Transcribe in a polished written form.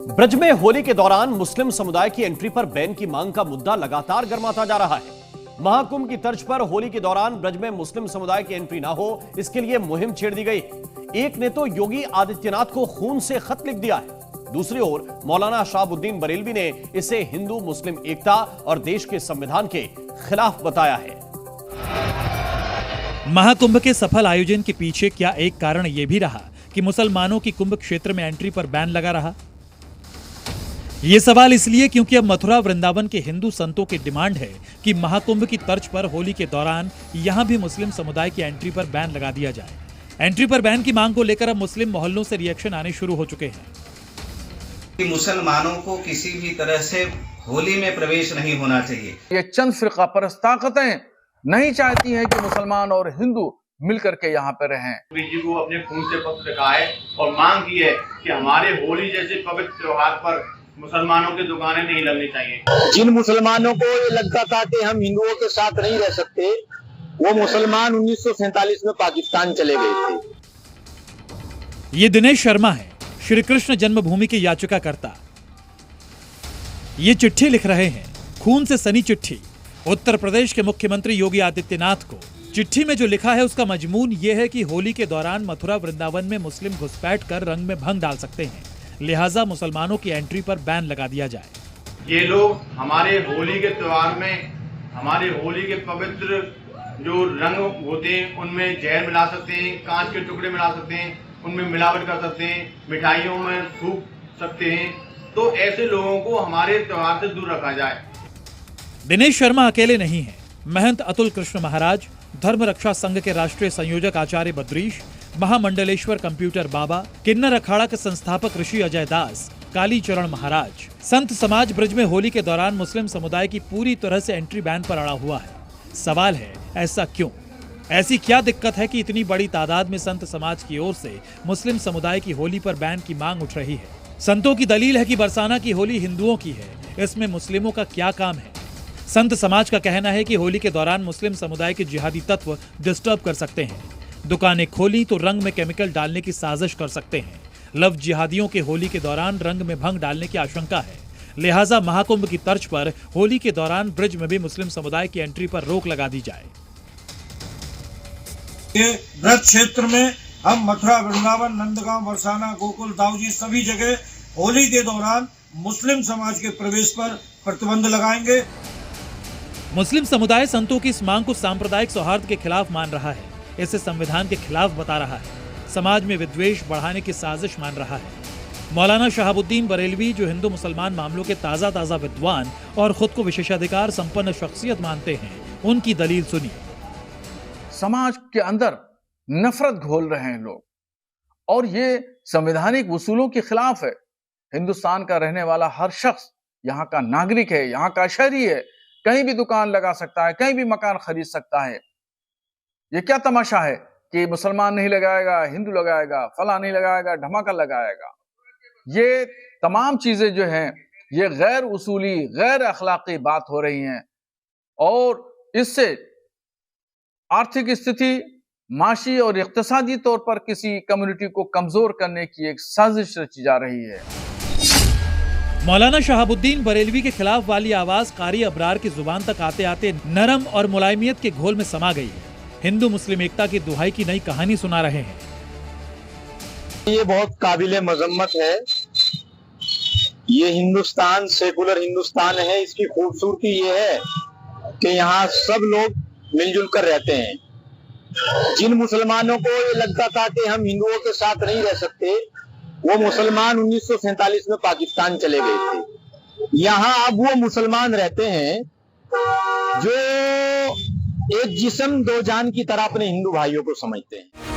ब्रज में होली के दौरान मुस्लिम समुदाय की एंट्री पर बैन की मांग का मुद्दा लगातार गर्माता जा रहा है। महाकुंभ की तर्ज पर होली के दौरान ब्रज में मुस्लिम समुदाय की एंट्री ना हो, इसके लिए मुहिम छेड़ दी गई। एक ने तो योगी आदित्यनाथ को खून से खत लिख दिया है, दूसरी ओर मौलाना शहाबुद्दीन बरेलवी ने इसे हिंदू मुस्लिम एकता और देश के संविधान के खिलाफ बताया है। महाकुंभ के सफल आयोजन के पीछे क्या एक कारण यह भी रहा कि मुसलमानों की कुंभ क्षेत्र में एंट्री पर बैन लगा रहा? ये सवाल इसलिए क्योंकि अब मथुरा वृंदावन के हिंदू संतों की डिमांड है कि महाकुंभ की तर्ज पर होली के दौरान यहां भी मुस्लिम समुदाय की एंट्री पर बैन लगा दिया जाए। एंट्री पर बैन की मांग को लेकर अब मुस्लिम मोहल्लों से रिएक्शन आने शुरू हो चुके हैं। मुसलमानों को किसी भी तरह से होली में प्रवेश नहीं होना चाहिए। ये चंद फिरका परस्त ताकतें नहीं चाहती हैं कि मुसलमान और हिंदू मिलकर के यहाँ पे रहें। बीजी को अपने खून से पत्र लिखा है और मांग की है कि हमारे होली जैसे पवित्र त्योहार पर मुसलमानों की दुकानें नहीं लगनी चाहिए। जिन मुसलमानों को ये लगता था कि हम हिंदुओं के साथ नहीं रह सकते, वो मुसलमान 1947 में पाकिस्तान चले गए थे। ये दिनेश शर्मा है, श्री कृष्ण जन्मभूमि के याचिकाकर्ता। ये चिट्ठी लिख रहे हैं, खून से सनी चिट्ठी उत्तर प्रदेश के मुख्यमंत्री योगी आदित्यनाथ को। चिट्ठी में जो लिखा है उसका मजमून ये है कि होली के दौरान मथुरा वृंदावन में मुस्लिम घुसपैठ कर रंग में भंग डाल सकते हैं, लिहाजा मुसलमानों की एंट्री पर बैन लगा दिया जाए। ये लोग हमारे होली के त्योहार में हमारे होली के पवित्र जो रंग होते हैं उनमें जहर मिला सकते हैं, कांच के टुकड़े मिला सकते हैं, उनमें मिलावट कर सकते हैं, मिठाइयों में थूक सकते हैं, तो ऐसे लोगों को हमारे त्योहार से दूर रखा जाए। दिनेश शर्मा अकेले नहीं हैं। महंत अतुल कृष्ण महाराज, धर्म रक्षा संघ के राष्ट्रीय संयोजक आचार्य बद्रीश, महामंडलेश्वर कंप्यूटर बाबा, किन्नर अखाड़ा के संस्थापक ऋषि अजय दास, काली चरण महाराज, संत समाज ब्रज में होली के दौरान मुस्लिम समुदाय की पूरी तरह से एंट्री बैन पर अड़ा हुआ है। सवाल है, ऐसा क्यों? ऐसी क्या दिक्कत है कि इतनी बड़ी तादाद में संत समाज की ओर से मुस्लिम समुदाय की होली पर बैन की मांग उठ रही है? संतों की दलील है कि बरसाना की होली हिंदुओं की है, इसमें मुस्लिमों का क्या काम है? संत समाज का कहना है कि होली के दौरान मुस्लिम समुदाय के जिहादी तत्व डिस्टर्ब कर सकते हैं, दुकानें खोली तो रंग में केमिकल डालने की साजिश कर सकते हैं। लव जिहादियों के होली के दौरान रंग में भंग डालने की आशंका है, लिहाजा महाकुंभ की तर्ज पर होली के दौरान ब्रज में भी मुस्लिम समुदाय की एंट्री पर रोक लगा दी जाए। ब्रज क्षेत्र में हम मथुरा वृंदावन नंदगांव बरसाना गोकुल दाऊजी सभी जगह होली के दौरान मुस्लिम समाज के प्रवेश पर प्रतिबंध लगाएंगे। मुस्लिम समुदाय संतों की इस मांग को सांप्रदायिक सौहार्द के खिलाफ मान रहा है, इसे संविधान के खिलाफ बता रहा है, समाज में विद्वेष बढ़ाने की साजिश मान रहा है। मौलाना शहाबुद्दीन बरेलवी, जो हिंदू मुसलमान मामलों के ताजा विद्वान और खुद को विशेषाधिकार संपन्न शख्सियत मानते हैं, उनकी दलील सुनिए। समाज के अंदर नफरत घोल रहे हैं लोग और ये संवैधानिक उसूलों के खिलाफ है। हिंदुस्तान का रहने वाला हर शख्स यहाँ का नागरिक है, यहाँ का शहरी है, कहीं भी दुकान लगा सकता है, कहीं भी मकान खरीद सकता है। ये क्या तमाशा है कि मुसलमान नहीं लगाएगा, हिंदू लगाएगा, फला नहीं लगाएगा, ढमाका लगाएगा। ये तमाम चीजें जो हैं ये गैर उसूली, गैर अखलाकी बात हो रही हैं और इससे आर्थिक स्थिति, माशी और इक्तिसादी तौर पर किसी कम्युनिटी को कमजोर करने की एक साजिश रची जा रही है। मौलाना शहाबुद्दीन बरेलवी के खिलाफ वाली आवाज कारी अबरार की जुबान तक आते आते नरम और मुलायमियत के घोल में समा गई है। हिंदू मुस्लिम एकता की दुहाई की नई कहानी सुना रहे हैं। ये बहुत काबिले मजम्मत है। ये हिंदुस्तान सेकुलर हिंदुस्तान है। इसकी खूबसूरती ये है कि यहाँ सब लोग मिलजुल कर रहते हैं। जिन मुसलमानों को ये लगता था कि हम हिंदुओं के साथ नहीं रह सकते, वो मुसलमान 1947 में पाकिस्तान चले गए थे। यहाँ अब वो मुसलमान रहते हैं जो एक जिस्म दो जान की तरह अपने हिंदू भाइयों को समझते हैं।